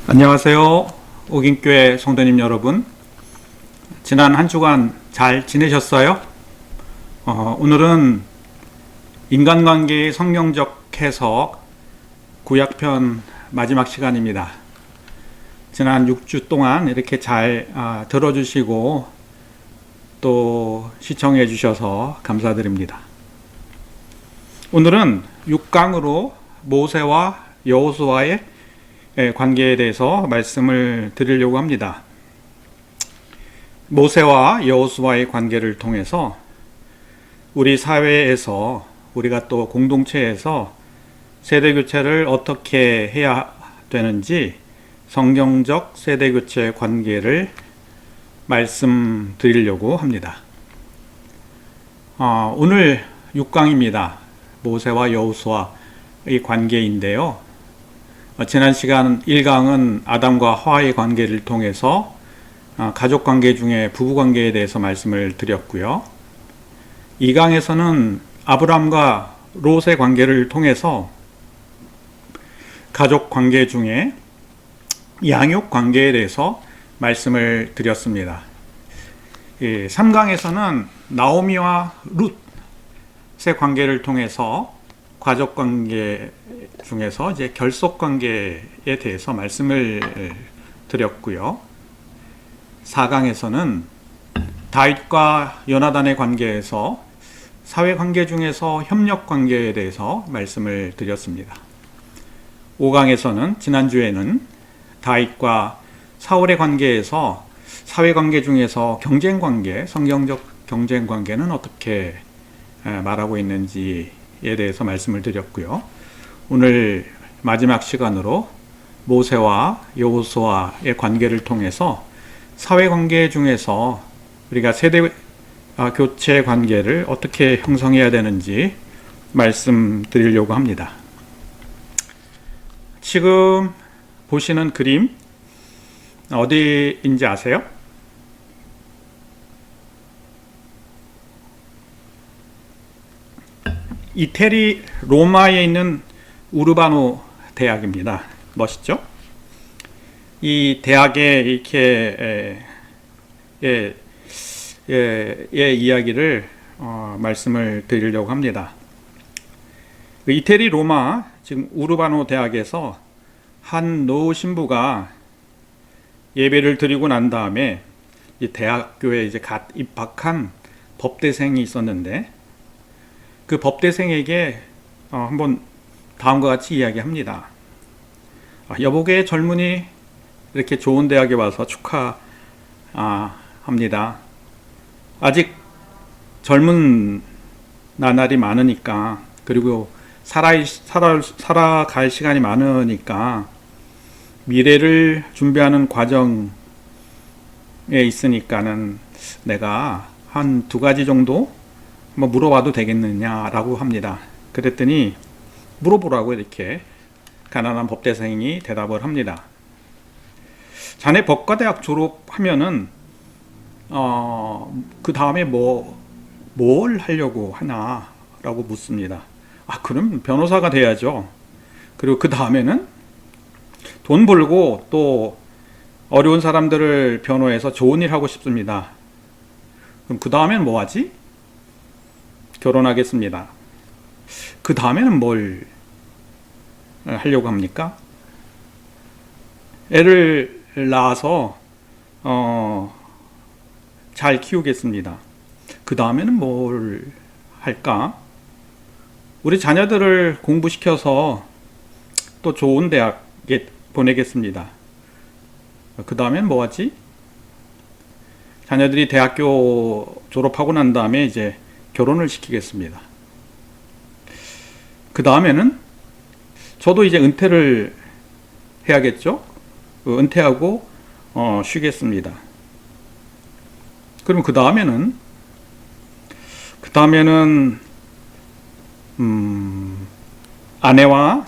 안녕하세요. 옥인교회 성도님 여러분. 지난 한 주간 잘 지내셨어요? 오늘은 인간관계의 성경적 해석 구약편 마지막 시간입니다. 지난 6주 동안 이렇게 잘 들어주시고 또 시청해 주셔서 감사드립니다. 오늘은 6강으로 모세와 여호수아의 관계에 대해서 말씀을 드리려고 합니다. 모세와 여호수아의 관계를 통해서 우리 사회에서 우리가 또 공동체에서 세대교체를 어떻게 해야 되는지 성경적 세대교체 관계를 말씀드리려고 합니다. 오늘 6강입니다. 모세와 여호수아의 관계인데요. 지난 시간 1강은 아담과 하와의 관계를 통해서 가족관계 중에 부부관계에 대해서 말씀을 드렸고요. 2강에서는 아브람과 롯의 관계를 통해서 가족관계 중에 양육관계에 대해서 말씀을 드렸습니다. 3강에서는 나오미와 룻의 관계를 통해서 가족관계 중에서 이제 결속관계에 대해서 말씀을 드렸고요. 4강에서는 다윗과 요나단의 관계에서 사회관계 중에서 협력관계에 대해서 말씀을 드렸습니다. 5강에서는 지난주에는 다윗과 사울의 관계에서 사회관계 중에서 경쟁관계, 성경적 경쟁관계는 어떻게 말하고 있는지에 대해서 말씀을 드렸고요. 오늘 마지막 시간으로 모세와 여호수아의 관계를 통해서 사회관계 중에서 우리가 세대 교체 관계를 어떻게 형성해야 되는지 말씀드리려고 합니다. 지금 보시는 그림 어디인지 아세요? 이태리 로마에 있는 우르바노 대학입니다. 멋있죠? 이 대학의 이렇게 이야기를 말씀을 드리려고 합니다. 이태리 로마 지금 우르바노 대학에서 한 노 신부가 예배를 드리고 난 다음에 이 대학교에 이제 갓 입학한 법대생이 있었는데 그 법대생에게 한번 다음과 같이 이야기합니다. 여보게 젊은이 이렇게 좋은 대학에 와서 축하합니다. 아직 젊은 나날이 많으니까 그리고 살아갈 시간이 많으니까 미래를 준비하는 과정에 있으니까는 내가 한 2가지 정도 뭐 물어봐도 되겠느냐라고 합니다. 그랬더니 물어보라고 이렇게 가난한 법대생이 대답을 합니다. 자네 법과대학 졸업하면은 그 다음에 뭘 하려고 하나라고 묻습니다. 그럼 변호사가 돼야죠. 그리고 그 다음에는 돈 벌고 또 어려운 사람들을 변호해서 좋은 일 하고 싶습니다. 그럼 그 다음에는 뭐 하지? 결혼하겠습니다. 그 다음에는 뭘 하려고 합니까? 애를 낳아서 잘 키우겠습니다. 그 다음에는 뭘 할까? 우리 자녀들을 공부시켜서 또 좋은 대학에 보내겠습니다. 그 다음엔 뭐 하지? 자녀들이 대학교 졸업하고 난 다음에 이제 결혼을 시키겠습니다. 그 다음에는 저도 이제 은퇴를 해야겠죠? 은퇴하고 쉬겠습니다. 그럼 그 다음에는 아내와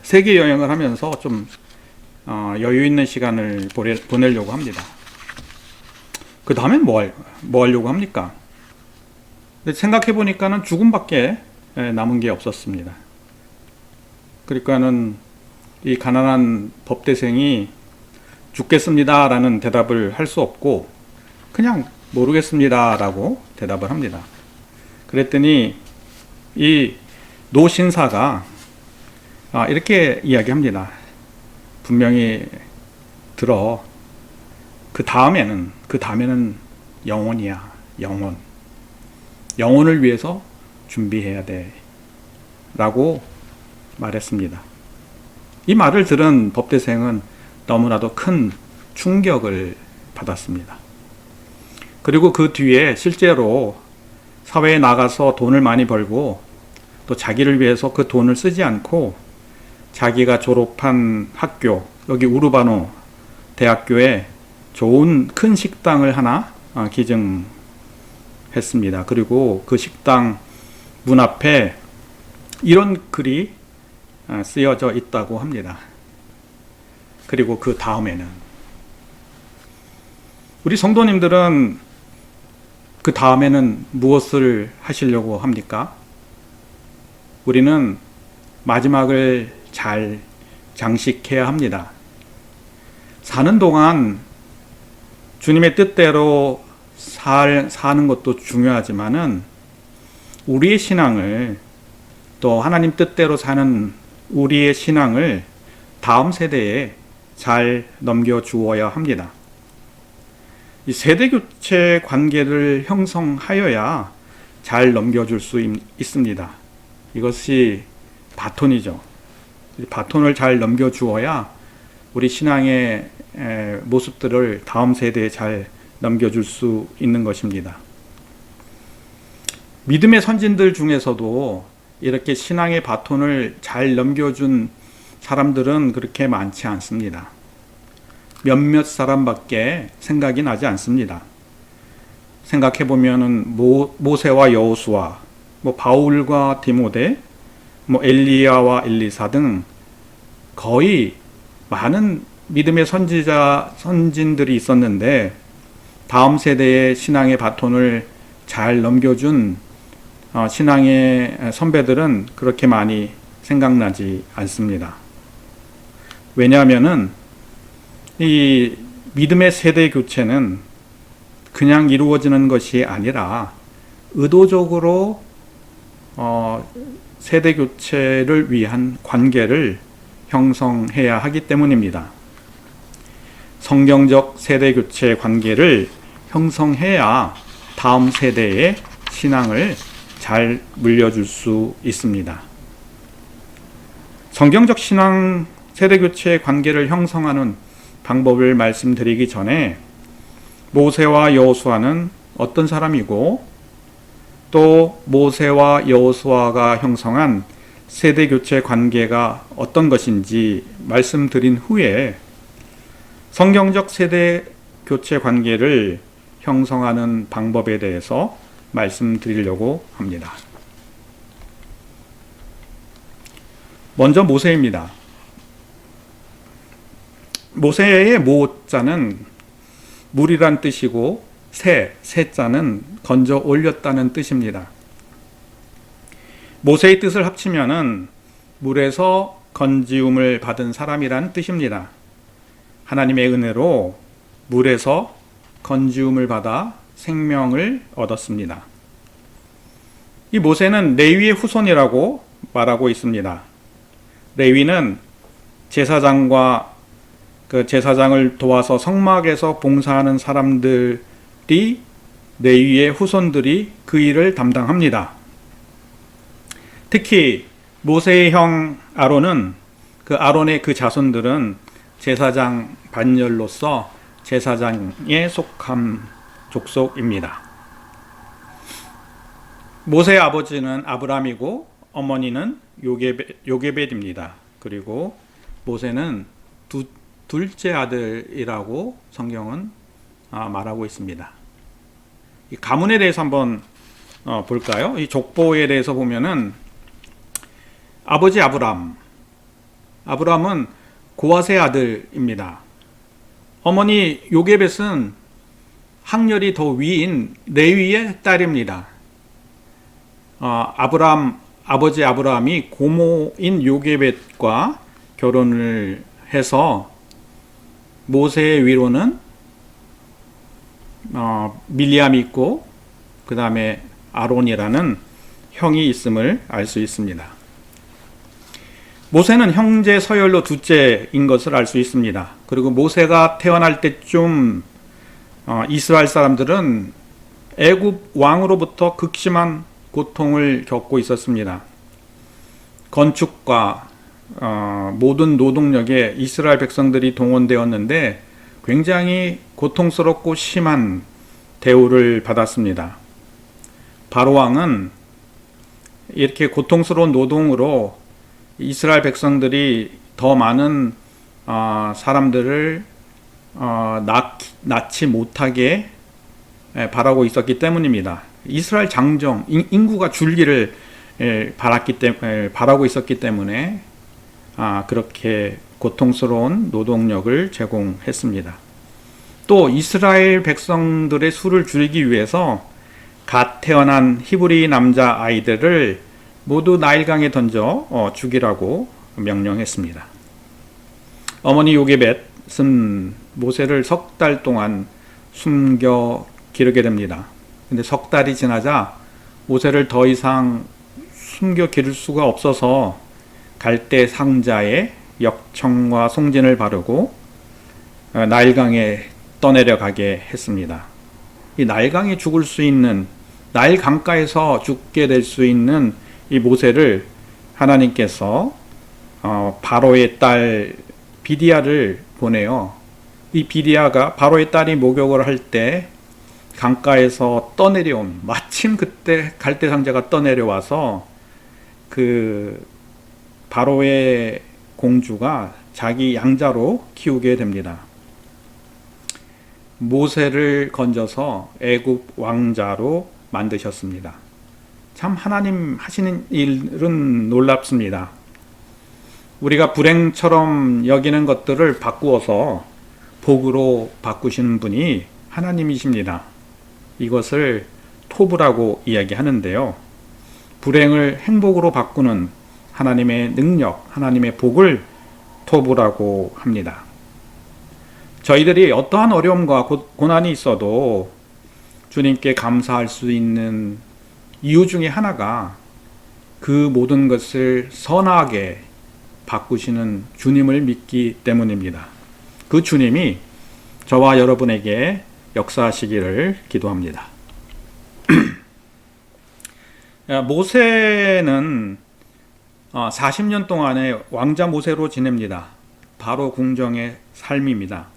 세계 여행을 하면서 좀 여유 있는 시간을 보내려고 합니다. 그 다음엔 뭐 하려고 합니까? 생각해 보니까는 죽음밖에 남은 게 없었습니다. 그러니까는 이 가난한 법대생이 죽겠습니다 라는 대답을 할 수 없고 그냥 모르겠습니다 라고 대답을 합니다. 그랬더니 이 노신사가 이렇게 이야기합니다. 분명히 들어. 그 다음에는 영혼이야. 영혼을 위해서 준비해야 돼 라고 말했습니다. 이 말을 들은 법대생은 너무나도 큰 충격을 받았습니다. 그리고 그 뒤에 실제로 사회에 나가서 돈을 많이 벌고 또 자기를 위해서 그 돈을 쓰지 않고 자기가 졸업한 학교, 여기 우르바노 대학교에 좋은 큰 식당을 하나 기증했습니다. 그리고 그 식당 문 앞에 이런 글이 쓰여져 있다고 합니다. 그리고 그 다음에는 우리 성도님들은 그 다음에는 무엇을 하시려고 합니까? 우리는 마지막을 잘 장식해야 합니다. 사는 동안 주님의 뜻대로 사는 것도 중요하지만은 우리의 신앙을 또 하나님 뜻대로 사는 우리의 신앙을 다음 세대에 잘 넘겨주어야 합니다. 이 세대교체 관계를 형성하여야 잘 넘겨줄 수 있습니다. 이것이 바톤이죠. 바톤을 잘 넘겨주어야 우리 신앙의 모습들을 다음 세대에 잘 넘겨줄 수 있는 것입니다. 믿음의 선진들 중에서도 이렇게 신앙의 바톤을 잘 넘겨준 사람들은 그렇게 많지 않습니다. 몇몇 사람밖에 생각이 나지 않습니다. 생각해보면 모세와 여호수아, 바울과 디모데, 엘리야와 엘리사 등 거의 많은 믿음의 선진들이 있었는데 다음 세대의 신앙의 바톤을 잘 넘겨준 신앙의 선배들은 그렇게 많이 생각나지 않습니다. 왜냐하면은 이 믿음의 세대 교체는 그냥 이루어지는 것이 아니라 의도적으로 세대 교체를 위한 관계를 형성해야 하기 때문입니다. 성경적 세대 교체 관계를 형성해야 다음 세대의 신앙을 잘 물려줄 수 있습니다. 성경적 신앙 세대 교체 관계를 형성하는 방법을 말씀드리기 전에 모세와 여호수아는 어떤 사람이고 또 모세와 여호수아가 형성한 세대 교체 관계가 어떤 것인지 말씀드린 후에 성경적 세대 교체 관계를 형성하는 방법에 대해서 말씀드리려고 합니다. 먼저 모세입니다. 모세의 모자는 물이란 뜻이고 세자는 건져 올렸다는 뜻입니다. 모세의 뜻을 합치면은 물에서 건지움을 받은 사람이란 뜻입니다. 하나님의 은혜로 물에서 건지움을 받아 생명을 얻었습니다. 이 모세는 레위의 후손이라고 말하고 있습니다. 레위는 제사장과 그 제사장을 도와서 성막에서 봉사하는 사람들이 레위의 후손들이 그 일을 담당합니다. 특히 모세의 형 아론은 아론의 그 자손들은 제사장 반열로서 제사장에 속한 족속입니다. 모세의 아버지는 아브람이고 어머니는 요게벳입니다. 그리고 모세는 둘째 아들이라고 성경은 말하고 있습니다. 이 가문에 대해서 한번 볼까요? 이 족보에 대해서 보면은 아버지 아브람은 고아세 아들입니다. 어머니 요게벳은 학렬이 더 위인 레위의 딸입니다. 아버지 아브람이 고모인 요게벳과 결혼을 해서 모세의 위로는 밀리암이 있고 그 다음에 아론이라는 형이 있음을 알 수 있습니다. 모세는 형제 서열로 둘째인 것을 알 수 있습니다. 그리고 모세가 태어날 때쯤 이스라엘 사람들은 애굽 왕으로부터 극심한 고통을 겪고 있었습니다. 건축과 모든 노동력에 이스라엘 백성들이 동원되었는데 굉장히 고통스럽고 심한 대우를 받았습니다. 바로 왕은 이렇게 고통스러운 노동으로 이스라엘 백성들이 더 많은 사람들을 낳지 못하게 바라고 있었기 때문입니다. 이스라엘 장정, 인구가 줄기를 바라고 있었기 때문에 그렇게 고통스러운 노동력을 제공했습니다. 또 이스라엘 백성들의 수를 줄이기 위해서 갓 태어난 히브리 남자 아이들을 모두 나일강에 던져 죽이라고 명령했습니다. 어머니 요게벳은 모세를 석 달 동안 숨겨 기르게 됩니다. 근데 석 달이 지나자 모세를 더 이상 숨겨 기를 수가 없어서 갈대 상자에 역청과 송진을 바르고 나일강에 떠내려가게 했습니다. 이 나일강에 죽을 수 있는, 나일 강가에서 죽게 될 수 있는 이 모세를 하나님께서 바로의 딸 비디아를 보내요. 이 비디아가 바로의 딸이 목욕을 할 때 강가에서 떠내려온, 마침 그때 갈대 상자가 떠내려와서 그 바로의 공주가 자기 양자로 키우게 됩니다. 모세를 건져서 애굽 왕자로 만드셨습니다. 참 하나님 하시는 일은 놀랍습니다. 우리가 불행처럼 여기는 것들을 바꾸어서 복으로 바꾸시는 분이 하나님이십니다. 이것을 토부라고 이야기하는데요. 불행을 행복으로 바꾸는 하나님의 능력, 하나님의 복을 토부라고 합니다. 저희들이 어떠한 어려움과 고난이 있어도 주님께 감사할 수 있는 이유 중에 하나가 그 모든 것을 선하게 바꾸시는 주님을 믿기 때문입니다. 그 주님이 저와 여러분에게 역사하시기를 기도합니다. 모세는 40년 동안의 왕자 모세로 지냅니다. 바로 궁정의 삶입니다.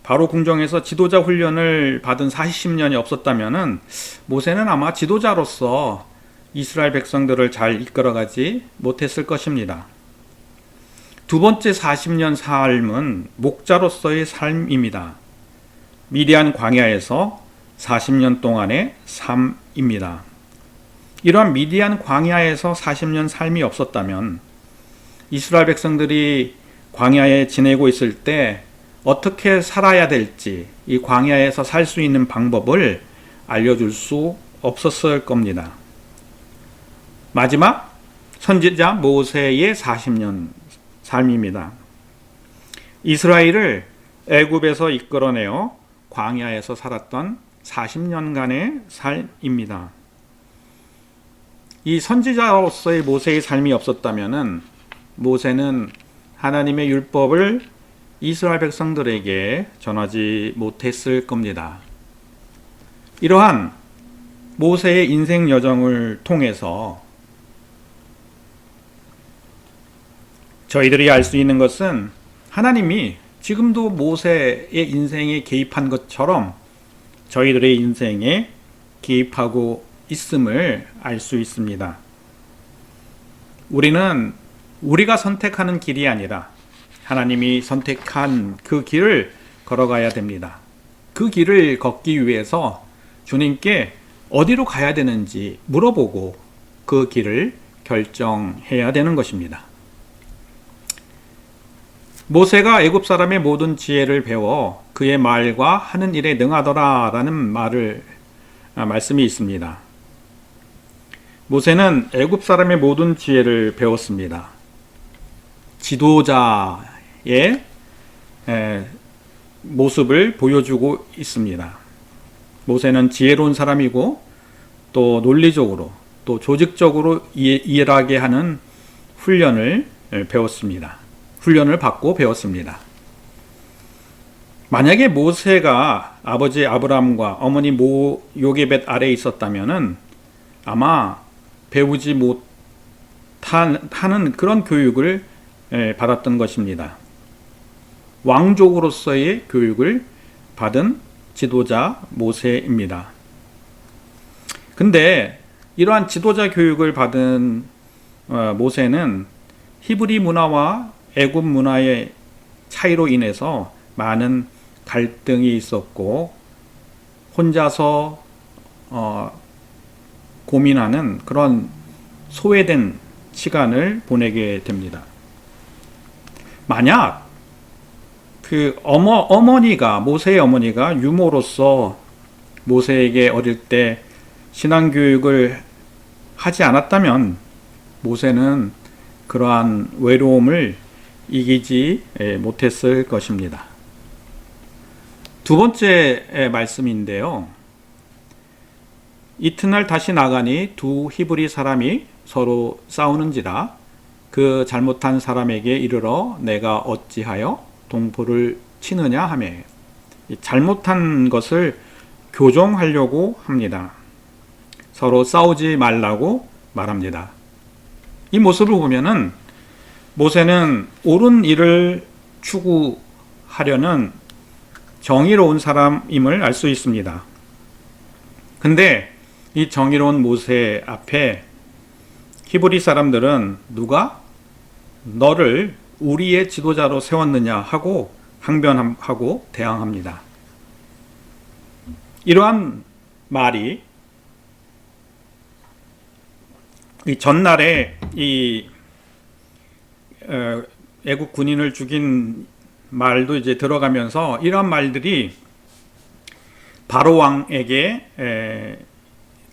바로 궁정에서 지도자 훈련을 받은 40년이 없었다면 모세는 아마 지도자로서 이스라엘 백성들을 잘 이끌어가지 못했을 것입니다. 두 번째 40년 삶은 목자로서의 삶입니다. 미디안 광야에서 40년 동안의 삶입니다. 이러한 미디안 광야에서 40년 삶이 없었다면 이스라엘 백성들이 광야에 지내고 있을 때 어떻게 살아야 될지, 이 광야에서 살 수 있는 방법을 알려줄 수 없었을 겁니다. 마지막 선지자 모세의 40년 삶입니다. 이스라엘을 애굽에서 이끌어내어 광야에서 살았던 40년간의 삶입니다. 이 선지자로서의 모세의 삶이 없었다면 모세는 하나님의 율법을 이스라엘 백성들에게 전하지 못했을 겁니다. 이러한 모세의 인생 여정을 통해서 저희들이 알 수 있는 것은 하나님이 지금도 모세의 인생에 개입한 것처럼 저희들의 인생에 개입하고 있음을 알 수 있습니다. 우리는 우리가 선택하는 길이 아니라 하나님이 선택한 그 길을 걸어가야 됩니다. 그 길을 걷기 위해서 주님께 어디로 가야 되는지 물어보고 그 길을 결정해야 되는 것입니다. 모세가 애굽 사람의 모든 지혜를 배워 그의 말과 하는 일에 능하더라라는 말씀이 있습니다. 모세는 애굽 사람의 모든 지혜를 배웠습니다. 지도자의 모습을 보여주고 있습니다. 모세는 지혜로운 사람이고 또 논리적으로 또 조직적으로 일하게 하는 훈련을 배웠습니다. 훈련을 받고 배웠습니다. 만약에 모세가 아버지 아브라함과 어머니 요게벳 아래에 있었다면은 아마 배우지 못하는 그런 교육을 받았던 것입니다. 왕족으로서의 교육을 받은 지도자 모세입니다. 근데 이러한 지도자 교육을 받은 모세는 히브리 문화와 애굽 문화의 차이로 인해서 많은 갈등이 있었고 혼자서 고민하는 그런 소외된 시간을 보내게 됩니다. 만약 그 모세의 어머니가 유모로서 모세에게 어릴 때 신앙교육을 하지 않았다면 모세는 그러한 외로움을 이기지 못했을 것입니다. 두 번째 말씀인데요. 이튿날 다시 나가니 두 히브리 사람이 서로 싸우는지라 그 잘못한 사람에게 이르러 내가 어찌하여 동포를 치느냐 하며 잘못한 것을 교정하려고 합니다. 서로 싸우지 말라고 말합니다. 이 모습을 보면은 모세는 옳은 일을 추구하려는 정의로운 사람임을 알 수 있습니다. 근데 이 정의로운 모세 앞에 히브리 사람들은 누가 너를 우리의 지도자로 세웠느냐 하고 항변하고 대항합니다. 이러한 말이 이 전날에 애국 군인을 죽인 말도 이제 들어가면서 이러한 말들이 바로 왕에게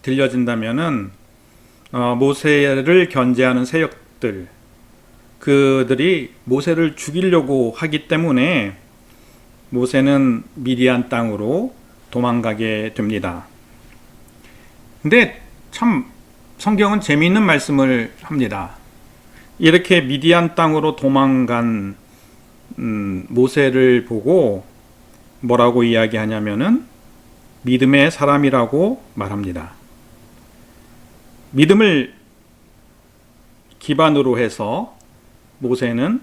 들려진다면은 모세를 견제하는 세력들 그들이 모세를 죽이려고 하기 때문에 모세는 미디안 땅으로 도망가게 됩니다. 근데 참 성경은 재미있는 말씀을 합니다. 이렇게 미디안 땅으로 도망간 모세를 보고 뭐라고 이야기하냐면은 믿음의 사람이라고 말합니다. 믿음을 기반으로 해서 모세는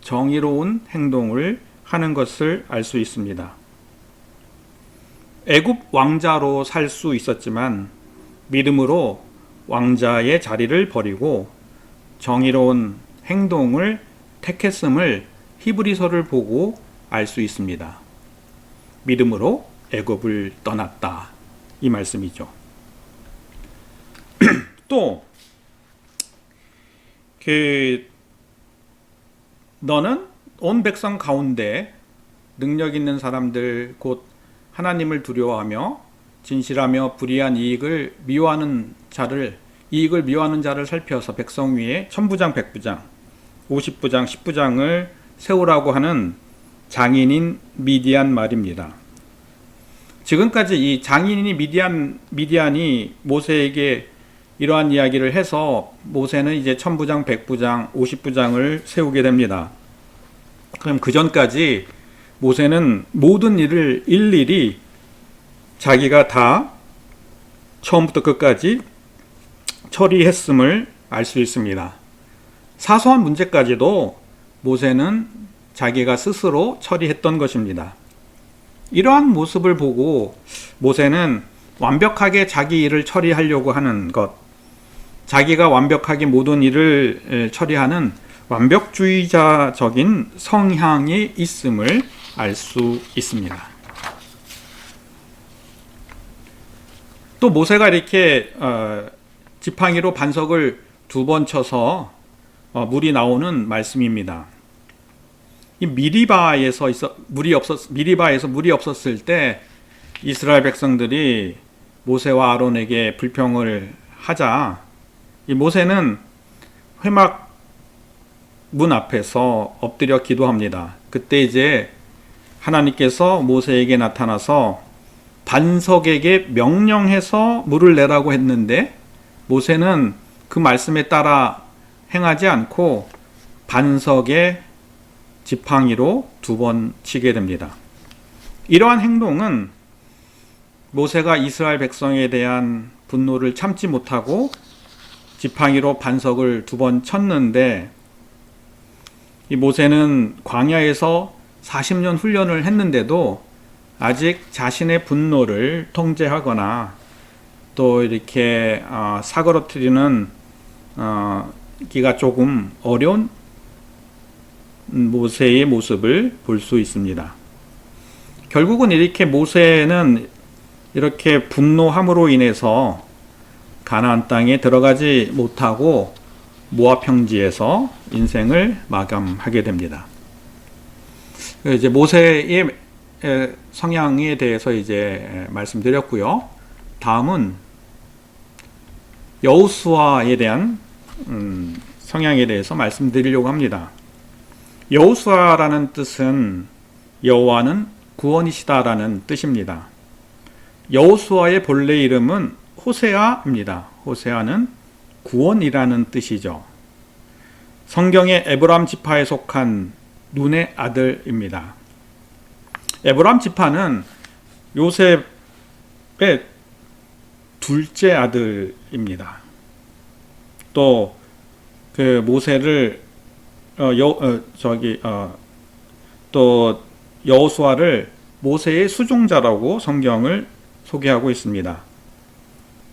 정의로운 행동을 하는 것을 알 수 있습니다. 애굽 왕자로 살 수 있었지만 믿음으로 왕자의 자리를 버리고 정의로운 행동을 택했음을 히브리서를 보고 알 수 있습니다. 믿음으로 애굽을 떠났다. 이 말씀이죠. 또 너는 온 백성 가운데 능력 있는 사람들 곧 하나님을 두려워하며 진실하며 불의한 이익을 미워하는 자를 살펴서 백성 위에 천부장, 백부장, 50부장, 10부장을 세우라고 하는 장인인 미디안 말입니다. 지금까지 이 장인인 미디안이 모세에게 이러한 이야기를 해서 모세는 이제 천부장, 백부장, 50부장을 세우게 됩니다. 그럼 그 전까지 모세는 모든 일을 일일이 자기가 다 처음부터 끝까지 처리했음을 알 수 있습니다. 사소한 문제까지도 모세는 자기가 스스로 처리했던 것입니다. 이러한 모습을 보고 모세는 완벽하게 자기 일을 처리하려고 하는 것, 자기가 완벽하게 모든 일을 처리하는 완벽주의자적인 성향이 있음을 알 수 있습니다. 또 모세가 이렇게 지팡이로 반석을 2번 쳐서 물이 나오는 말씀입니다. 이 미리바에서 물이 없었을 때 이스라엘 백성들이 모세와 아론에게 불평을 하자 이 모세는 회막 문 앞에서 엎드려 기도합니다. 그때 이제 하나님께서 모세에게 나타나서 반석에게 명령해서 물을 내라고 했는데 모세는 그 말씀에 따라 행하지 않고 반석의 지팡이로 2번 치게 됩니다. 이러한 행동은 모세가 이스라엘 백성에 대한 분노를 참지 못하고 지팡이로 반석을 2번 쳤는데 이 모세는 광야에서 40년 훈련을 했는데도 아직 자신의 분노를 통제하거나 또 이렇게 사그러뜨리는 기가 조금 어려운 모세의 모습을 볼 수 있습니다. 결국은 이렇게 모세는 이렇게 분노함으로 인해서 가나안 땅에 들어가지 못하고 모압 평지에서 인생을 마감하게 됩니다. 이제 모세의 성향에 대해서 이제 말씀드렸고요. 다음은 여호수아에 대한 성향에 대해서 말씀드리려고 합니다. 여호수아라는 뜻은 여호와는 구원이시다라는 뜻입니다. 여호수아의 본래 이름은 호세아입니다. 호세아는 구원이라는 뜻이죠. 성경의 에브라임 지파에 속한 눈의 아들입니다. 에브라임 지파는 요셉의 둘째 아들입니다. 또 그 모세를 또 여호수아를 모세의 수종자라고 성경을 소개하고 있습니다.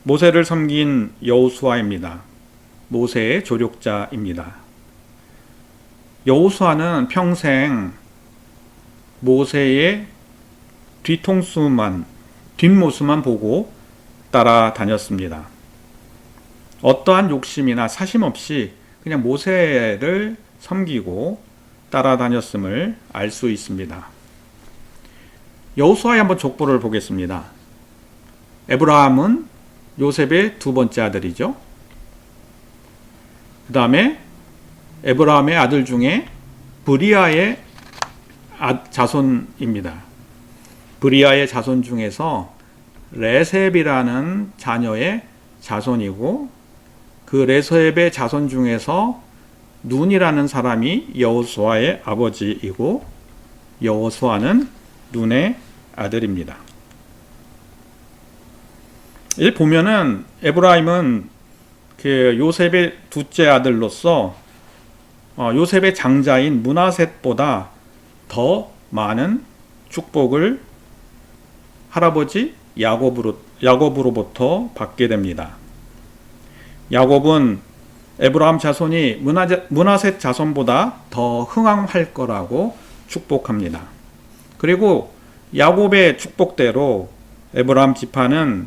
모세를 섬긴 여호수아입니다. 모세의 조력자입니다. 여호수아는 평생 모세의 뒷모습만 보고 따라다녔습니다. 어떠한 욕심이나 사심 없이 그냥 모세를 섬기고 따라다녔음을 알 수 있습니다. 여호수아의 한번 족보를 보겠습니다. 에브라함은 요셉의 2번째 아들이죠. 그 다음에 에브라함의 아들 중에 브리아의 자손입니다. 브리아의 자손 중에서 레셉이라는 자녀의 자손이고 그 레셉의 자손 중에서 눈이라는 사람이 여호수아의 아버지이고 여호수아는 눈의 아들입니다. 이 보면은 에브라임은 그 요셉의 둘째 아들로서 요셉의 장자인 므낫셋보다 더 많은 축복을 할아버지 야곱으로부터 받게 됩니다. 야곱은 에브라임 자손이 므낫셋 자손보다 더 흥왕할 거라고 축복합니다. 그리고 야곱의 축복대로 에브라임 지파는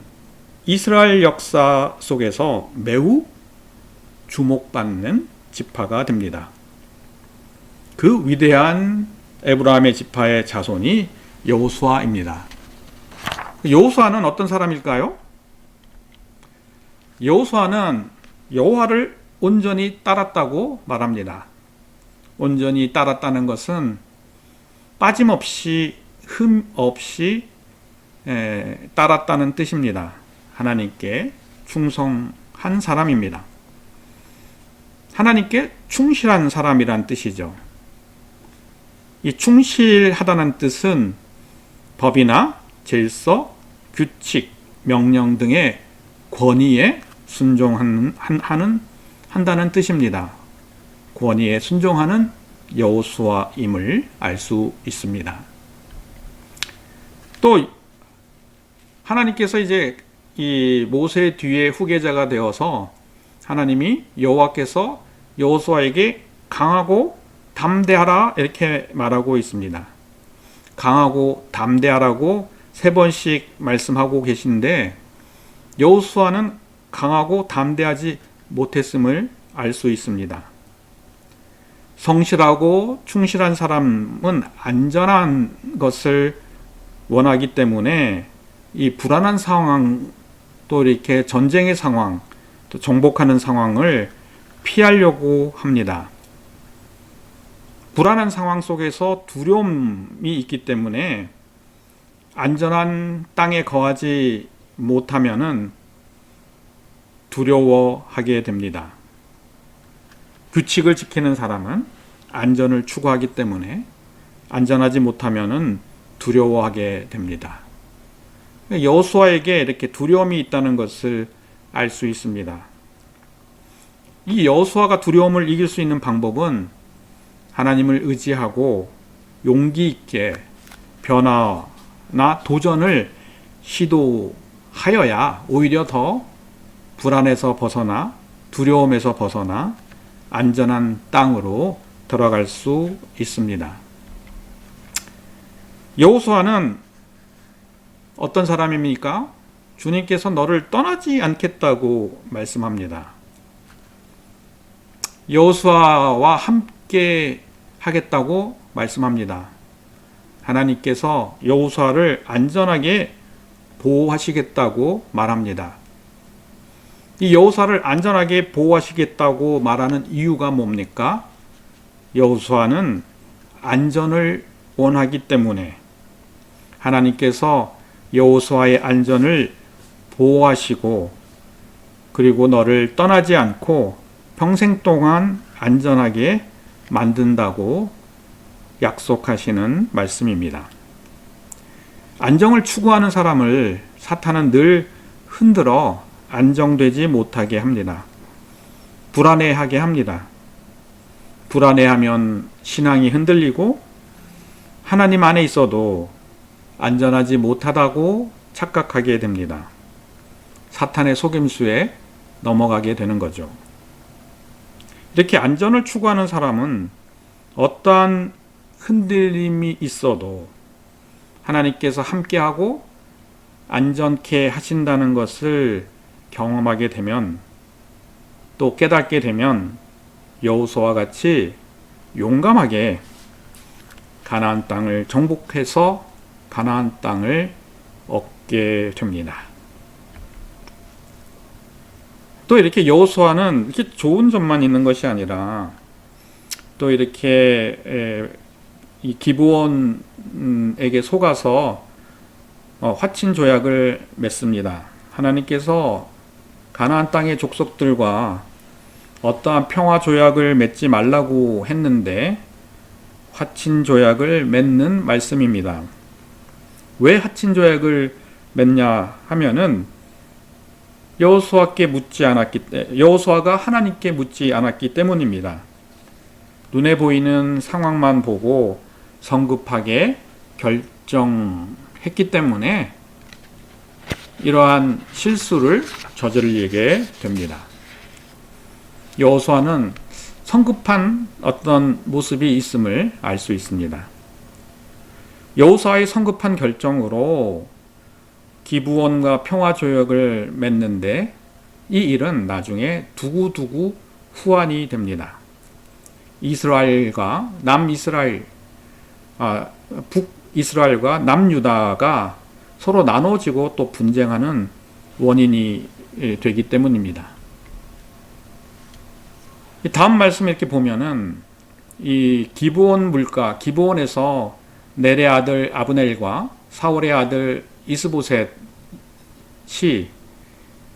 이스라엘 역사 속에서 매우 주목받는 지파가 됩니다. 그 위대한 에브라임의 지파의 자손이 여호수아입니다. 여호수아는 어떤 사람일까요? 여호수아는 여호와를 온전히 따랐다고 말합니다. 온전히 따랐다는 것은 빠짐없이 흠 없이 따랐다는 뜻입니다. 하나님께 충성한 사람입니다. 하나님께 충실한 사람이란 뜻이죠. 이 충실하다는 뜻은 법이나 질서, 규칙, 명령 등의 권위에 한다는 뜻입니다. 권위에 순종하는 여호수아임을 알 수 있습니다. 또 하나님께서 이제 이 모세 뒤에 후계자가 되어서 하나님이 여호와께서 여호수아에게 강하고 담대하라 이렇게 말하고 있습니다. 강하고 담대하라고 3번씩 말씀하고 계신데 여호수아는 강하고 담대하지 못했음을 알 수 있습니다. 성실하고 충실한 사람은 안전한 것을 원하기 때문에 이 불안한 상황, 또 이렇게 전쟁의 상황, 또 정복하는 상황을 피하려고 합니다. 불안한 상황 속에서 두려움이 있기 때문에 안전한 땅에 거하지 못하면은 두려워하게 됩니다. 규칙을 지키는 사람은 안전을 추구하기 때문에 안전하지 못하면은 두려워하게 됩니다. 여호수아에게 이렇게 두려움이 있다는 것을 알 수 있습니다. 이 여호수아가 두려움을 이길 수 있는 방법은 하나님을 의지하고 용기 있게 변화나 도전을 시도하여야 오히려 더 불안에서 벗어나 두려움에서 벗어나 안전한 땅으로 들어갈 수 있습니다. 여호수아는 어떤 사람입니까? 주님께서 너를 떠나지 않겠다고 말씀합니다. 여호수아와 함께 하겠다고 말씀합니다. 하나님께서 여호수아를 안전하게 보호하시겠다고 말합니다. 이 여호수아를 안전하게 보호하시겠다고 말하는 이유가 뭡니까? 여호수아는 안전을 원하기 때문에 하나님께서 여호수아의 안전을 보호하시고 그리고 너를 떠나지 않고 평생 동안 안전하게 만든다고 약속하시는 말씀입니다. 안정을 추구하는 사람을 사탄은 늘 흔들어 안정되지 못하게 합니다. 불안해하게 합니다. 불안해하면 신앙이 흔들리고 하나님 안에 있어도 안전하지 못하다고 착각하게 됩니다. 사탄의 속임수에 넘어가게 되는 거죠. 이렇게 안전을 추구하는 사람은 어떠한 흔들림이 있어도 하나님께서 함께하고 안전케 하신다는 것을 경험하게 되면 또 깨닫게 되면 여호수아와 같이 용감하게 가나안 땅을 정복해서 가나안 땅을 얻게 됩니다. 또 이렇게 여호수아는 이렇게 좋은 점만 있는 것이 아니라 또 이렇게 이 기브온에게 속아서 화친 조약을 맺습니다. 하나님께서 가나안 땅의 족속들과 어떠한 평화 조약을 맺지 말라고 했는데 화친 조약을 맺는 말씀입니다. 왜 화친 조약을 맺냐 하면은 여호수아가 하나님께 묻지 않았기 때문입니다. 눈에 보이는 상황만 보고 성급하게 결정했기 때문에 이러한 실수를 저지르게 됩니다. 여호수아는 성급한 어떤 모습이 있음을 알 수 있습니다. 여호수아의 성급한 결정으로 기브온과 평화조약을 맺는데 이 일은 나중에 두고두고 후환이 됩니다. 이스라엘과 남이스라엘, 북이스라엘과 남유다가 서로 나눠지고 또 분쟁하는 원인이 되기 때문입니다. 다음 말씀 이렇게 보면은 이 기브온 물가, 기브온에서 넬의 아들 아브넬과 사울의 아들 이스보셋이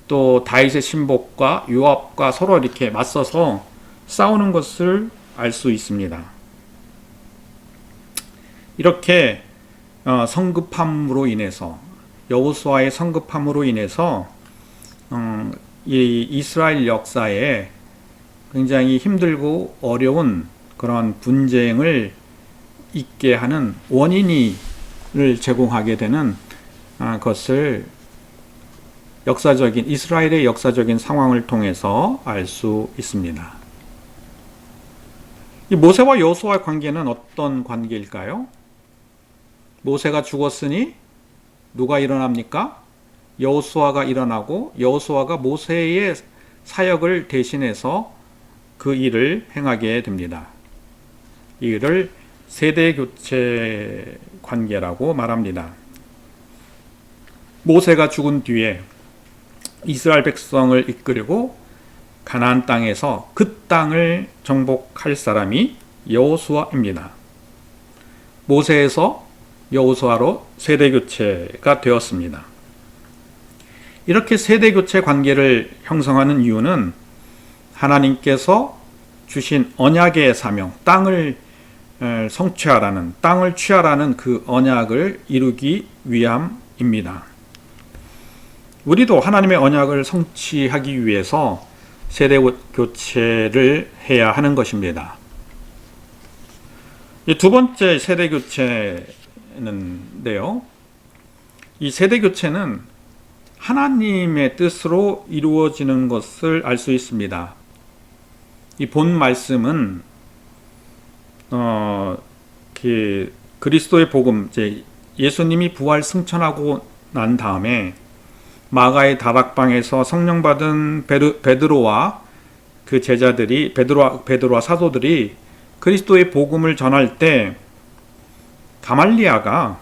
또 다윗의 신복과 요압과 서로 이렇게 맞서서 싸우는 것을 알 수 있습니다. 이렇게 성급함으로 인해서 여호수아의 성급함으로 인해서 이 이스라엘 역사에 굉장히 힘들고 어려운 그런 분쟁을 있게 하는 원인을 제공하게 되는 것을 이스라엘의 역사적인 상황을 통해서 알 수 있습니다. 이 모세와 여호수아의 관계는 어떤 관계일까요? 모세가 죽었으니 누가 일어납니까? 여호수아가 일어나고 여호수아가 모세의 사역을 대신해서 그 일을 행하게 됩니다. 이 일을 세대교체 관계라고 말합니다. 모세가 죽은 뒤에 이스라엘 백성을 이끌고 가나안 땅에서 그 땅을 정복할 사람이 여호수아입니다. 모세에서 여호수아로 세대교체가 되었습니다. 이렇게 세대교체 관계를 형성하는 이유는 하나님께서 주신 언약의 사명, 땅을 성취하라는, 땅을 취하라는 그 언약을 이루기 위함입니다. 우리도 하나님의 언약을 성취하기 위해서 세대 교체를 해야 하는 것입니다. 두 번째 세대 교체는데요. 이 세대 교체는 하나님의 뜻으로 이루어지는 것을 알 수 있습니다. 이 본 말씀은 그리스도의 복음, 예수님이 부활 승천하고 난 다음에 마가의 다락방에서 성령 받은 베드로와 그 제자들이, 베드로와 사도들이 그리스도의 복음을 전할 때 가말리아가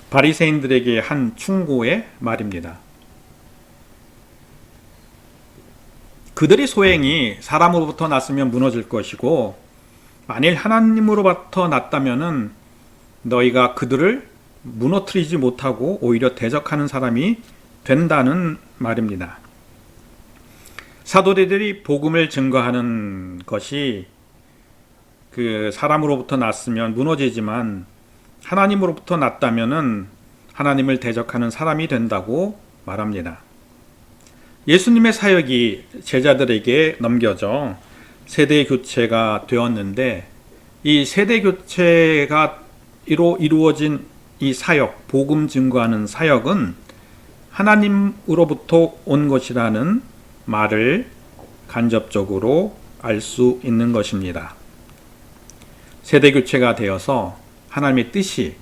바리새인들에게 한 충고의 말입니다. 그들의 소행이 사람으로부터 났으면 무너질 것이고 만일 하나님으로부터 났다면은 너희가 그들을 무너뜨리지 못하고 오히려 대적하는 사람이 된다는 말입니다. 사도들이 복음을 증거하는 것이 그 사람으로부터 났으면 무너지지만 하나님으로부터 났다면은 하나님을 대적하는 사람이 된다고 말합니다. 예수님의 사역이 제자들에게 넘겨져 세대 교체가 되었는데 이 세대 교체가 이루어진 이 사역, 복음 증거하는 사역은 하나님으로부터 온 것이라는 말을 간접적으로 알 수 있는 것입니다. 세대 교체가 되어서 하나님의 뜻이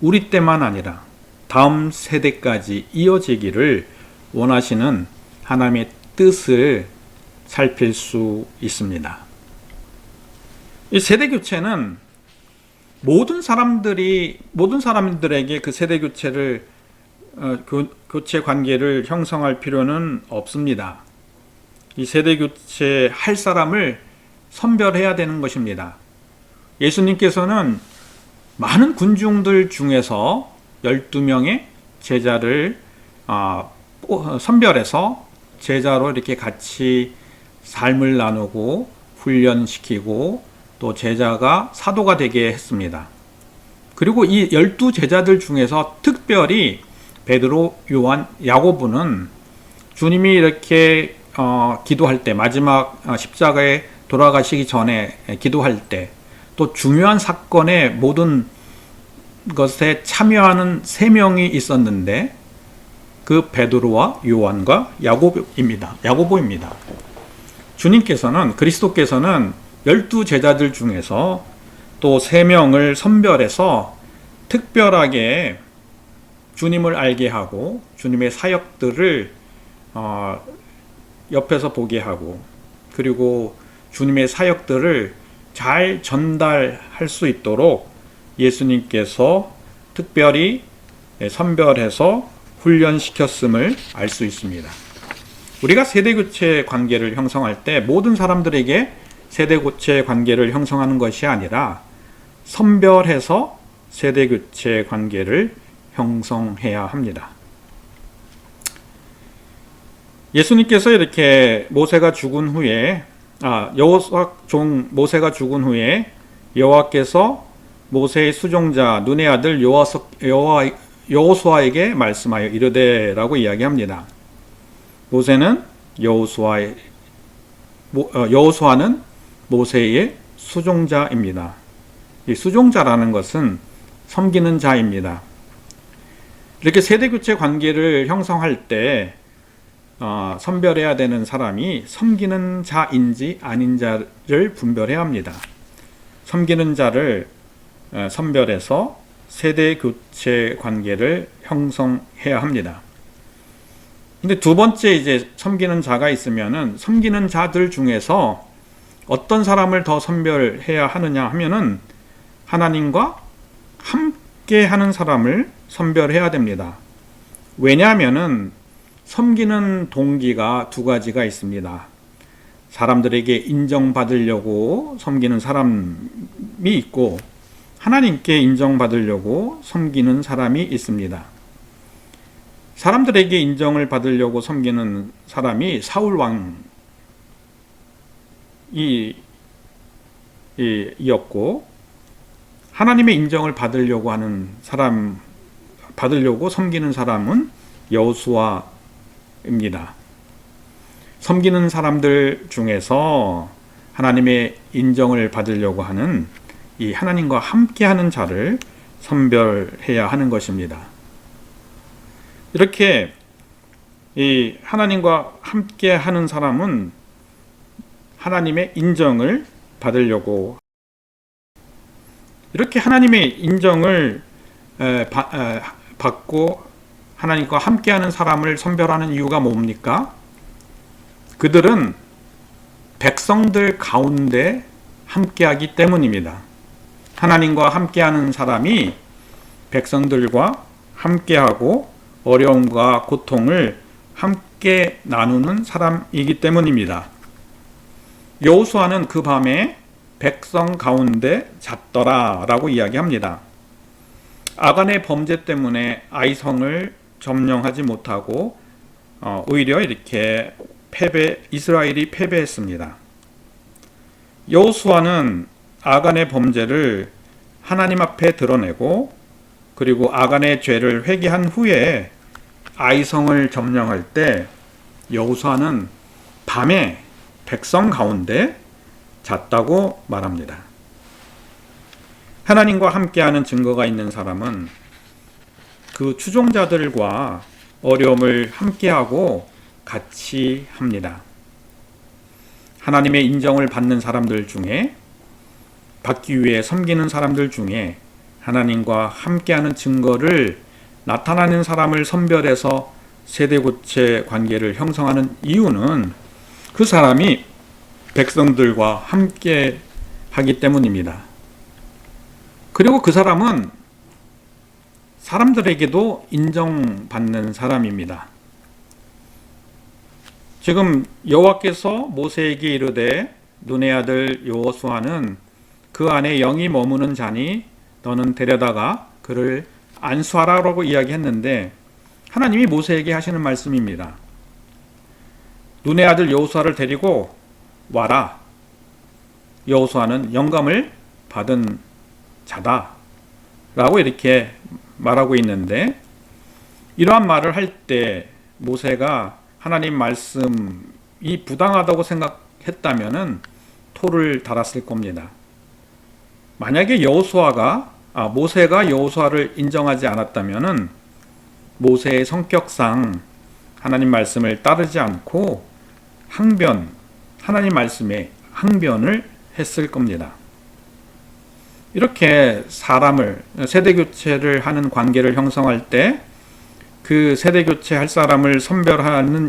우리 때만 아니라 다음 세대까지 이어지기를 원하시는 하나님의 뜻을 살필 수 있습니다. 이 세대 교체는 모든 사람들에게 그 세대 교체를 교체 관계를 형성할 필요는 없습니다. 이 세대 교체 할 사람을 선별해야 되는 것입니다. 예수님께서는 많은 군중들 중에서 12명의 제자를 선별해서 제자로 이렇게 같이 삶을 나누고 훈련시키고 또 제자가 사도가 되게 했습니다. 그리고 이 12제자들 중에서 특별히 베드로, 요한, 야고보는 주님이 이렇게 기도할 때, 마지막 십자가에 돌아가시기 전에 기도할 때, 또 중요한 사건의 모든 것에 참여하는 3명이 있었는데 그 베드로와 요한과 야고보입니다. 주님께서는, 그리스도께서는 12제자들 중에서 또 3명을 선별해서 특별하게 주님을 알게 하고 주님의 사역들을 옆에서 보게 하고 그리고 주님의 사역들을 잘 전달할 수 있도록 예수님께서 특별히 선별해서 훈련시켰음을 알 수 있습니다. 우리가 세대교체 관계를 형성할 때 모든 사람들에게 세대교체 관계를 형성하는 것이 아니라 선별해서 세대교체 관계를 형성해야 합니다. 예수님께서 이렇게 모세가 죽은 후에 여호수아 종 모세가 죽은 후에 여호와께서 모세의 수종자 눈의 아들 여호수아에게 말씀하여 이르되라고 이야기합니다. 여호수아는 모세의 수종자입니다. 이 수종자라는 것은 섬기는 자입니다. 이렇게 세대교체 관계를 형성할 때 선별해야 되는 사람이 섬기는 자인지 아닌 자를 분별해야 합니다. 섬기는 자를 선별해서 세대교체 관계를 형성해야 합니다. 근데 두 번째 이제 섬기는 자가 있으면은 섬기는 자들 중에서 어떤 사람을 더 선별해야 하느냐 하면은 하나님과 함께 하는 사람을 선별해야 됩니다. 왜냐하면은 섬기는 동기가 두 가지가 있습니다. 사람들에게 인정받으려고 섬기는 사람이 있고 하나님께 인정받으려고 섬기는 사람이 있습니다. 사람들에게 인정을 받으려고 섬기는 사람이 사울 왕이었고, 하나님의 인정을 받으려고 섬기는 사람은 여호수아입니다. 섬기는 사람들 중에서 하나님의 인정을 받으려고 하는 이 하나님과 함께하는 자를 선별해야 하는 것입니다. 이렇게 이 하나님과 함께하는 사람은 하나님의 인정을 받으려고, 이렇게 하나님의 인정을 받고 하나님과 함께하는 사람을 선별하는 이유가 뭡니까? 그들은 백성들 가운데 함께하기 때문입니다. 하나님과 함께하는 사람이 백성들과 함께하고 어려움과 고통을 함께 나누는 사람이기 때문입니다. 여호수아는 그 밤에 백성 가운데 잤더라 라고 이야기합니다. 아간의 범죄 때문에 아이성을 점령하지 못하고 오히려 이렇게 이스라엘이 패배했습니다. 여호수아는 아간의 범죄를 하나님 앞에 드러내고, 그리고 아간의 죄를 회개한 후에 아이성을 점령할 때 여호수아는 밤에 백성 가운데 잤다고 말합니다. 하나님과 함께하는 증거가 있는 사람은 그 추종자들과 어려움을 함께하고 같이 합니다. 하나님의 인정을 받는 사람들 중에, 받기 위해 섬기는 사람들 중에 하나님과 함께하는 증거를 나타나는 사람을 선별해서 세대교체 관계를 형성하는 이유는 그 사람이 백성들과 함께 하기 때문입니다. 그리고 그 사람은 사람들에게도 인정받는 사람입니다. 지금 여호와께서 모세에게 이르되 눈의 아들 여호수아는 그 안에 영이 머무는 자니 너는 데려다가 그를 안수하라고 이야기했는데, 하나님이 모세에게 하시는 말씀입니다. 눈의 아들 여호수아를 데리고 와라. 여호수아는 영감을 받은 자다 라고 이렇게 말하고 있는데, 이러한 말을 할 때 모세가 하나님 말씀이 부당하다고 생각했다면 토를 달았을 겁니다. 만약에 모세가 여호수아를 인정하지 않았다면 모세의 성격상 하나님 말씀을 따르지 않고 하나님 말씀에 항변을 했을 겁니다. 이렇게 세대교체를 하는 관계를 형성할 때 그 세대교체할 사람을 선별할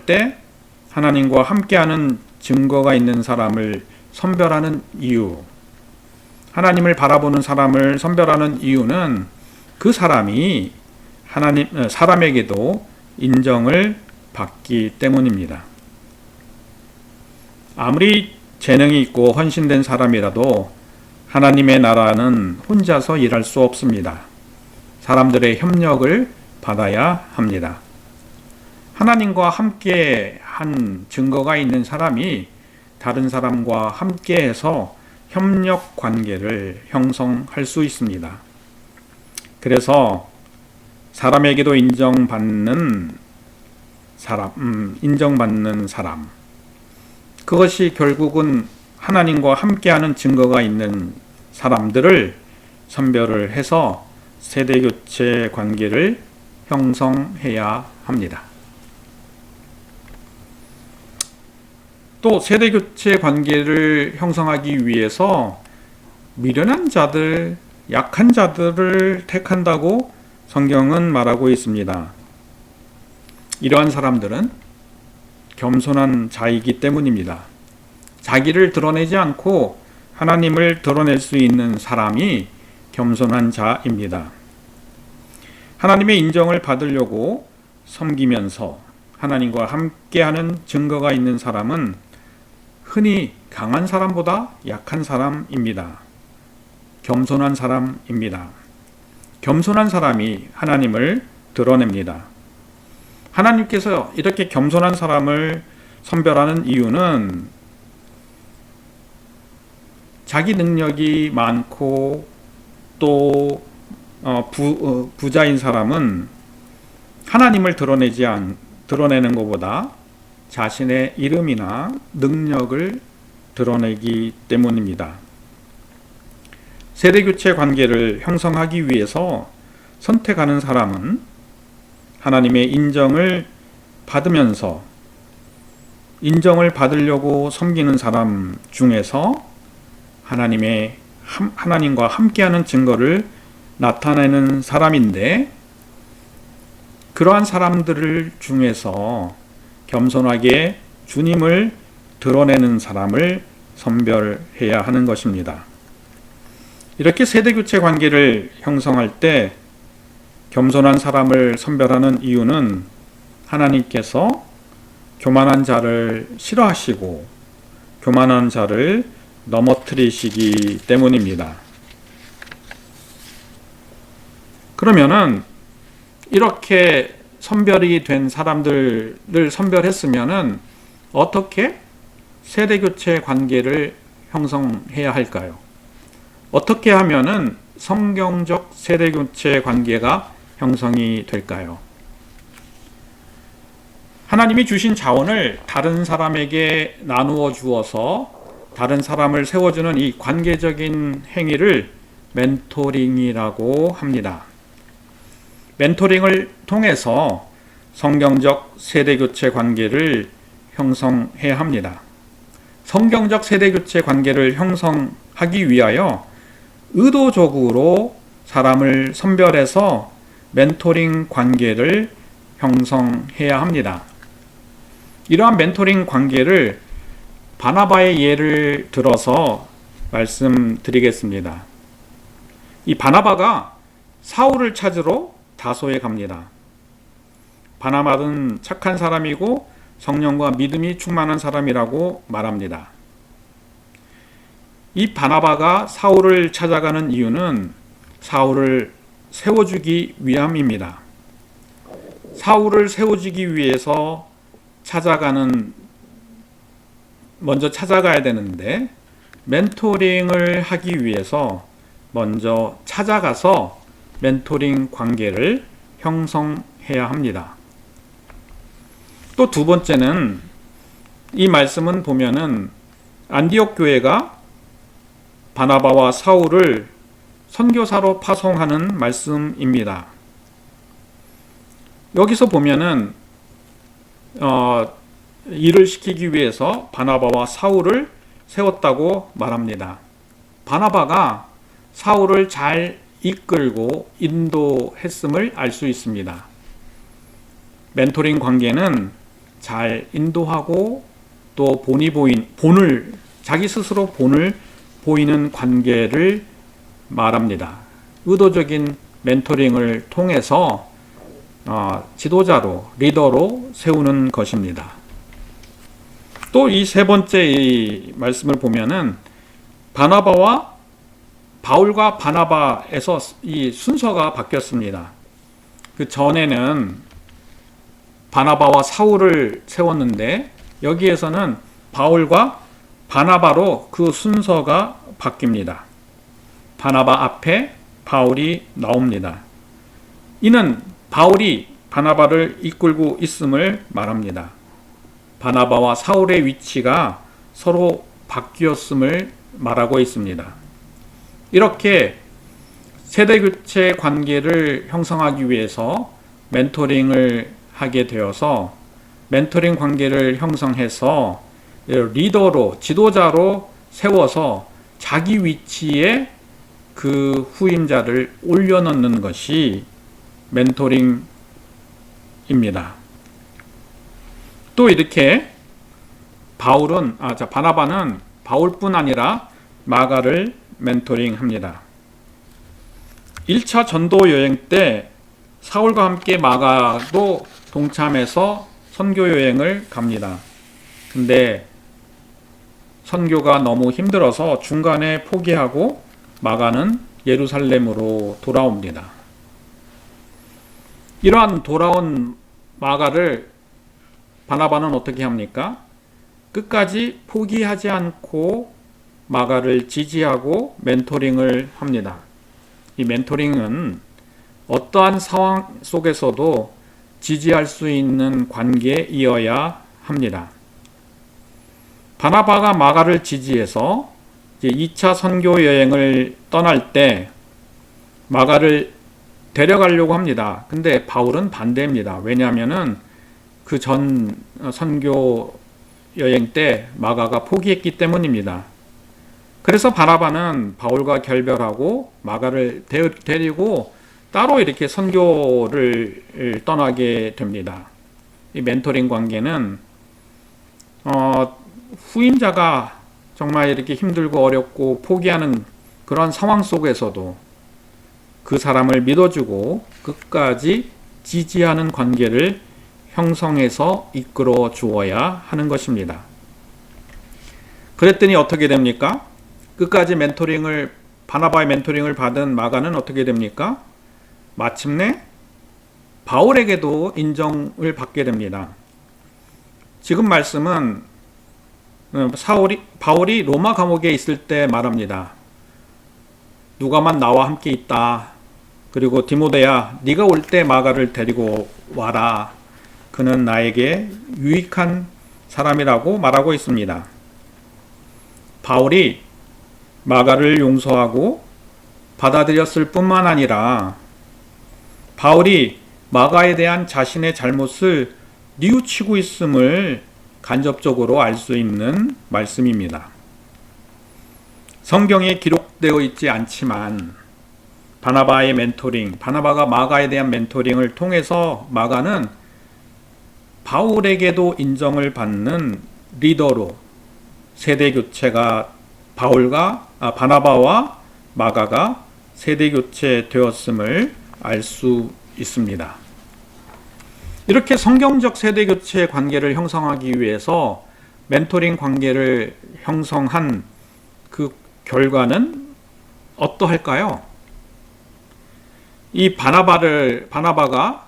때 하나님과 함께하는 증거가 있는 사람을 선별하는 이유, 하나님을 바라보는 사람을 선별하는 이유는 그 사람이 사람에게도 인정을 받기 때문입니다. 아무리 재능이 있고 헌신된 사람이라도 하나님의 나라는 혼자서 일할 수 없습니다. 사람들의 협력을 받아야 합니다. 하나님과 함께 한 증거가 있는 사람이 다른 사람과 함께해서 협력 관계를 형성할 수 있습니다. 그래서 사람에게도 인정받는 사람, 그것이 결국은 하나님과 함께하는 증거가 있는 사람들을 선별을 해서 세대교체 관계를 형성해야 합니다. 또 세대교체 관계를 형성하기 위해서 미련한 자들, 약한 자들을 택한다고 성경은 말하고 있습니다. 이러한 사람들은 겸손한 자이기 때문입니다. 자기를 드러내지 않고 하나님을 드러낼 수 있는 사람이 겸손한 자입니다. 하나님의 인정을 받으려고 섬기면서 하나님과 함께하는 증거가 있는 사람은 흔히 강한 사람보다 약한 사람입니다. 겸손한 사람입니다. 겸손한 사람이 하나님을 드러냅니다. 하나님께서 이렇게 겸손한 사람을 선별하는 이유는 자기 능력이 많고 또 부자인 사람은 하나님을 드러내는 것보다 자신의 이름이나 능력을 드러내기 때문입니다. 세대교체 관계를 형성하기 위해서 선택하는 사람은 하나님의 인정을 받으면서 인정을 받으려고 섬기는 사람 중에서 하나님과 함께하는 증거를 나타내는 사람인데, 그러한 사람들을 중에서 겸손하게 주님을 드러내는 사람을 선별해야 하는 것입니다. 이렇게 세대교체 관계를 형성할 때 겸손한 사람을 선별하는 이유는 하나님께서 교만한 자를 싫어하시고 교만한 자를 넘어뜨리시기 때문입니다. 그러면은 이렇게 선별이 된 사람들을 선별했으면은 어떻게 세대교체 관계를 형성해야 할까요? 어떻게 하면은 성경적 세대교체 관계가 형성이 될까요? 하나님이 주신 자원을 다른 사람에게 나누어 주어서 다른 사람을 세워주는 이 관계적인 행위를 멘토링이라고 합니다. 멘토링을 통해서 성경적 세대교체 관계를 형성해야 합니다. 성경적 세대교체 관계를 형성하기 위하여 의도적으로 사람을 선별해서 멘토링 관계를 형성해야 합니다. 이러한 멘토링 관계를 바나바의 예를 들어서 말씀드리겠습니다. 이 바나바가 사울을 찾으러 다소에 갑니다. 바나바는 착한 사람이고 성령과 믿음이 충만한 사람이라고 말합니다. 이 바나바가 사울을 찾아가는 이유는 사울을 세워주기 위함입니다. 사울을 세워주기 위해서 먼저 찾아가야 되는데, 멘토링을 하기 위해서 먼저 찾아가서 멘토링 관계를 형성해야 합니다. 또 두 번째는, 이 말씀은 보면은 안디옥 교회가 바나바와 사울을 선교사로 파송하는 말씀입니다. 여기서 보면은 일을 시키기 위해서 바나바와 사울을 세웠다고 말합니다. 바나바가 사울을 잘 이끌고 인도했음을 알 수 있습니다. 멘토링 관계는 잘 인도하고 또 자기 스스로 본을 보이는 관계를 말합니다. 의도적인 멘토링을 통해서 지도자로, 리더로 세우는 것입니다. 또 이 세 번째 이 말씀을 보면은 바울과 바나바에서 이 순서가 바뀌었습니다. 그 전에는 바나바와 사울을 세웠는데, 여기에서는 바울과 바나바로 그 순서가 바뀝니다. 바나바 앞에 바울이 나옵니다. 이는 바울이 바나바를 이끌고 있음을 말합니다. 바나바와 사울의 위치가 서로 바뀌었음을 말하고 있습니다. 이렇게 세대교체 관계를 형성하기 위해서 멘토링을 하게 되어서, 멘토링 관계를 형성해서 리더로, 지도자로 세워서 자기 위치에 그 후임자를 올려놓는 것이 멘토링입니다. 또 이렇게 바나바는 바울뿐 아니라 마가를 멘토링합니다. 1차 전도 여행 때 사울과 함께 마가도 동참해서 선교 여행을 갑니다. 근데 선교가 너무 힘들어서 중간에 포기하고 마가는 예루살렘으로 돌아옵니다. 이러한 돌아온 마가를 바나바는 어떻게 합니까? 끝까지 포기하지 않고 마가를 지지하고 멘토링을 합니다. 이 멘토링은 어떠한 상황 속에서도 지지할 수 있는 관계이어야 합니다. 바나바가 마가를 지지해서 이제 2차 선교 여행을 떠날 때 마가를 데려가려고 합니다. 근데 바울은 반대입니다. 왜냐하면은 그 전 선교 여행 때 마가가 포기했기 때문입니다. 그래서 바나바는 바울과 결별하고 마가를 데리고 따로 이렇게 선교를 떠나게 됩니다. 이 멘토링 관계는 후임자가 정말 이렇게 힘들고 어렵고 포기하는 그런 상황 속에서도 그 사람을 믿어주고 끝까지 지지하는 관계를 형성해서 이끌어 주어야 하는 것입니다. 그랬더니 어떻게 됩니까? 끝까지 바나바의 멘토링을 받은 마가는 어떻게 됩니까? 마침내 바울에게도 인정을 받게 됩니다. 지금 말씀은 바울이 로마 감옥에 있을 때 말합니다. 누가만 나와 함께 있다. 그리고 디모데야, 네가 올 때 마가를 데리고 와라. 그는 나에게 유익한 사람이라고 말하고 있습니다. 바울이 마가를 용서하고 받아들였을 뿐만 아니라 바울이 마가에 대한 자신의 잘못을 뉘우치고 있음을 간접적으로 알 수 있는 말씀입니다. 성경에 기록되어 있지 않지만 바나바의 멘토링, 바나바가 마가에 대한 멘토링을 통해서 마가는 바울에게도 인정을 받는 리더로 세대교체가 바나바와 마가가 세대교체 되었음을 알 수 있습니다. 이렇게 성경적 세대교체 관계를 형성하기 위해서 멘토링 관계를 형성한 그 결과는 어떠할까요? 이 바나바가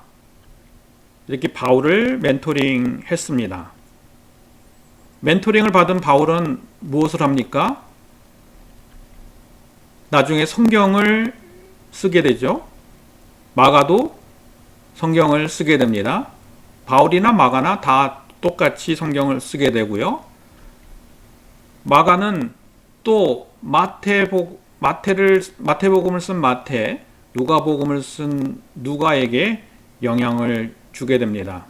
이렇게 바울을 멘토링 했습니다. 멘토링을 받은 바울은 무엇을 합니까? 나중에 성경을 쓰게 되죠. 마가도 성경을 쓰게 됩니다. 바울이나 마가나 다 똑같이 성경을 쓰게 되고요. 마가는 또 마태복음을 쓴 마태, 누가복음을 쓴 누가에게 영향을 주게 됩니다.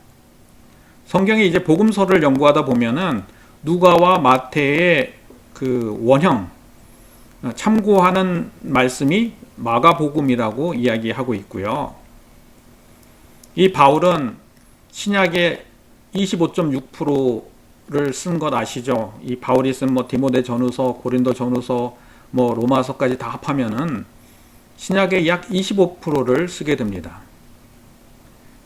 성경에 이제 복음서를 연구하다 보면은 누가와 마태의 그 원형, 참고하는 말씀이 마가복음이라고 이야기하고 있고요. 이 바울은 신약의 25.6%를 쓴 것 아시죠? 이 바울이 쓴 디모데 전후서, 고린도 전후서, 로마서까지 다 합하면은 신약의 약 25%를 쓰게 됩니다.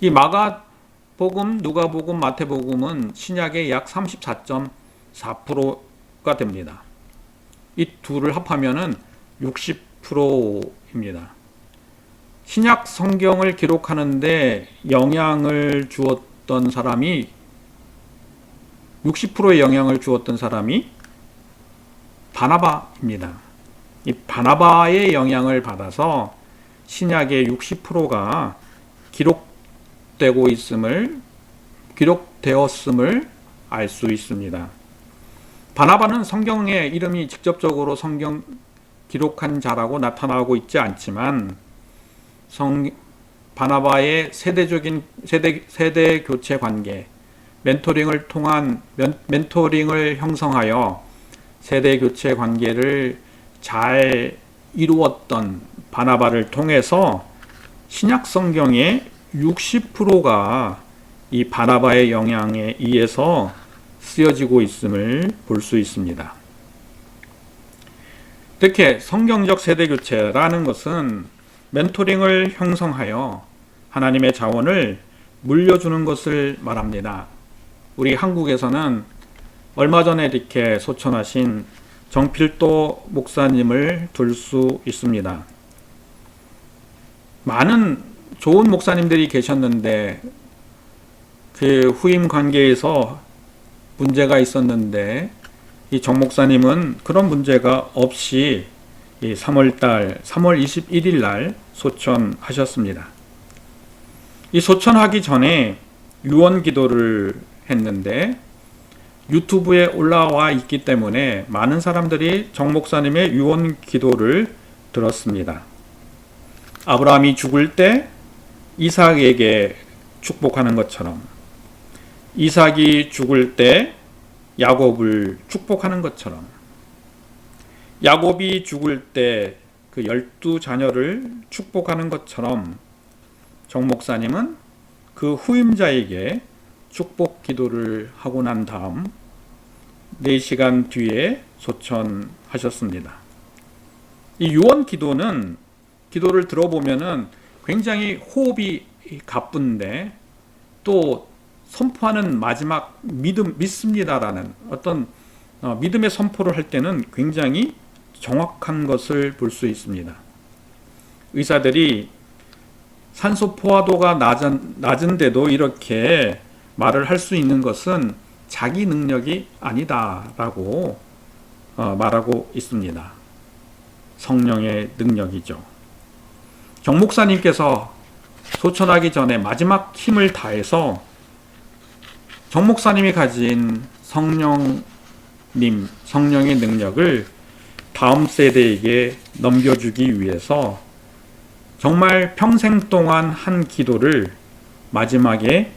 이 마가복음, 누가복음, 마태복음은 신약의 약 34.4%가 됩니다. 이 둘을 합하면은 60%입니다. 신약 성경을 기록하는데 영향을 주었던 사람이 60%의 영향을 주었던 사람이 바나바입니다. 이 바나바의 영향을 받아서 신약의 60%가 기록되었음을 알 수 있습니다. 바나바는 성경에 이름이 직접적으로 성경 기록한 자라고 나타나고 있지 않지만 바나바의 세대 교체 관계, 멘토링을 통한 멘토링을 형성하여 세대 교체 관계를 잘 이루었던 바나바를 통해서 신약 성경의 60%가 이 바나바의 영향에 의해서 쓰여지고 있음을 볼 수 있습니다. 이렇게 성경적 세대 교체라는 것은 멘토링을 형성하여 하나님의 자원을 물려주는 것을 말합니다. 우리 한국에서는 얼마 전에 이렇게 소천하신 정필도 목사님을 둘 수 있습니다. 많은 좋은 목사님들이 계셨는데 그 후임 관계에서 문제가 있었는데 이 정 목사님은 그런 문제가 없이 3월 21일 날 소천하셨습니다. 이 소천하기 전에 유언 기도를 했는데 유튜브에 올라와 있기 때문에 많은 사람들이 정 목사님의 유언 기도를 들었습니다. 아브라함이 죽을 때 이삭에게 축복하는 것처럼, 이삭이 죽을 때 야곱을 축복하는 것처럼, 야곱이 죽을 때 그 12자녀를 축복하는 것처럼 정 목사님은 그 후임자에게 축복 기도를 하고 난 다음 4시간 뒤에 소천하셨습니다. 이 유언 기도는, 기도를 들어보면은 굉장히 호흡이 가쁜데 또 선포하는 마지막 믿습니다라는 어떤 믿음의 선포를 할 때는 굉장히 정확한 것을 볼 수 있습니다. 의사들이 산소 포화도가 낮은데도 이렇게 말을 할 수 있는 것은 자기 능력이 아니다라고 말하고 있습니다. 성령의 능력이죠. 정 목사님께서 소천하기 전에 마지막 힘을 다해서 정 목사님이 가진 성령의 능력을 다음 세대에게 넘겨주기 위해서 정말 평생 동안 한 기도를 마지막에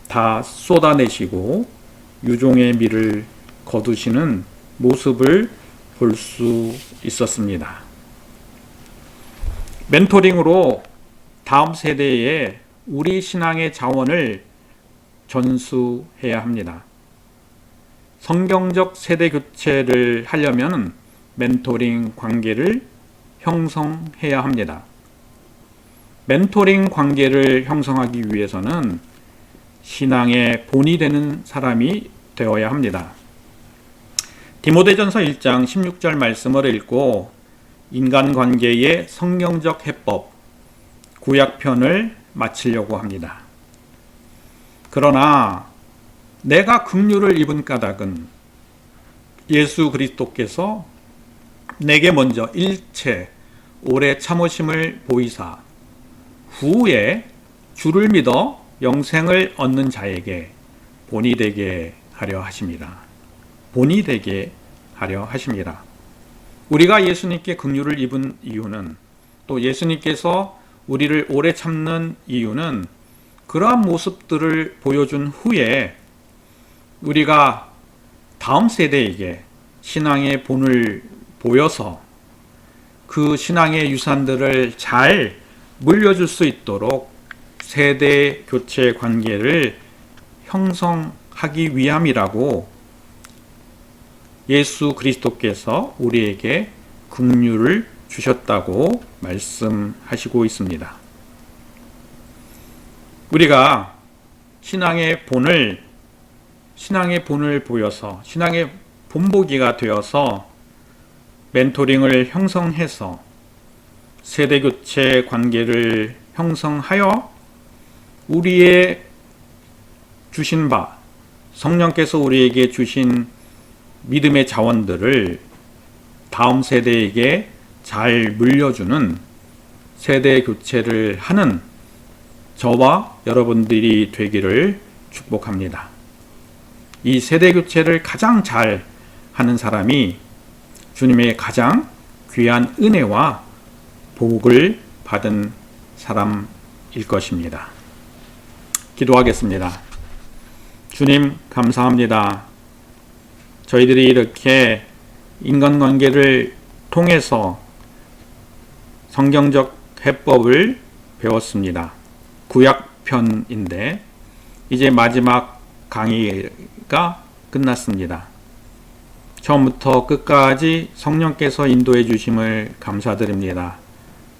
다 쏟아내시고 유종의 미를 거두시는 모습을 볼 수 있었습니다. 멘토링으로 다음 세대에 우리 신앙의 자원을 전수해야 합니다. 성경적 세대 교체를 하려면 멘토링 관계를 형성해야 합니다. 멘토링 관계를 형성하기 위해서는 신앙의 본이 되는 사람이 되어야 합니다. 디모데전서 1장 16절 말씀을 읽고 인간관계의 성경적 해법, 구약편을 마치려고 합니다. 그러나 내가 긍휼을 입은 까닭은 예수 그리스도께서 내게 먼저 일체 오래 참으심을 보이사 후에 주를 믿어 영생을 얻는 자에게 본이 되게 하려 하심이라. 본이 되게 하려 하심이라. 우리가 예수님께 긍휼을 입은 이유는, 또 예수님께서 우리를 오래 참는 이유는 그러한 모습들을 보여준 후에 우리가 다음 세대에게 신앙의 본을 보여서 그 신앙의 유산들을 잘 물려줄 수 있도록 세대 교체 관계를 형성하기 위함이라고 예수 그리스도께서 우리에게 긍휼을 주셨다고 말씀하시고 있습니다. 우리가 신앙의 본을 보여서 신앙의 본보기가 되어서 멘토링을 형성해서 세대교체 관계를 형성하여 우리의 주신 바, 성령께서 우리에게 주신 믿음의 자원들을 다음 세대에게 잘 물려주는 세대교체를 하는 저와 여러분들이 되기를 축복합니다. 이 세대교체를 가장 잘 하는 사람이 주님의 가장 귀한 은혜와 복을 받은 사람일 것입니다. 기도하겠습니다. 주님, 감사합니다. 저희들이 이렇게 인간관계를 통해서 성경적 해법을 배웠습니다. 구약편인데 이제 마지막 강의가 끝났습니다. 처음부터 끝까지 성령께서 인도해 주심을 감사드립니다.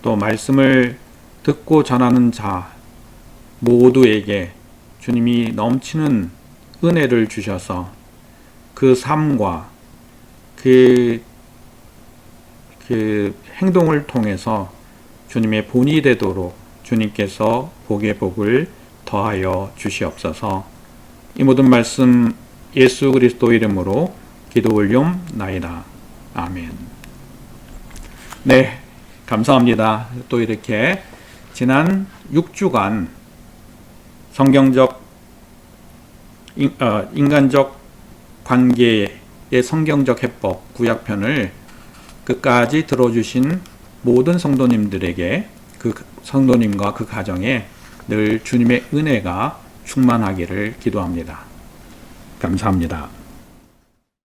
또 말씀을 듣고 전하는 자 모두에게 주님이 넘치는 은혜를 주셔서 그 삶과 그 행동을 통해서 주님의 본이 되도록 주님께서 복의 복을 더하여 주시옵소서. 이 모든 말씀 예수 그리스도 이름으로 기도 올리옵나이다. 아멘. 네, 감사합니다. 또 이렇게 지난 6주간 성경적 인간적 관계의 성경적 해법 구약편을 끝까지 들어주신 모든 성도님들에게, 그 성도님과 그 가정에 늘 주님의 은혜가 충만하기를 기도합니다. 감사합니다.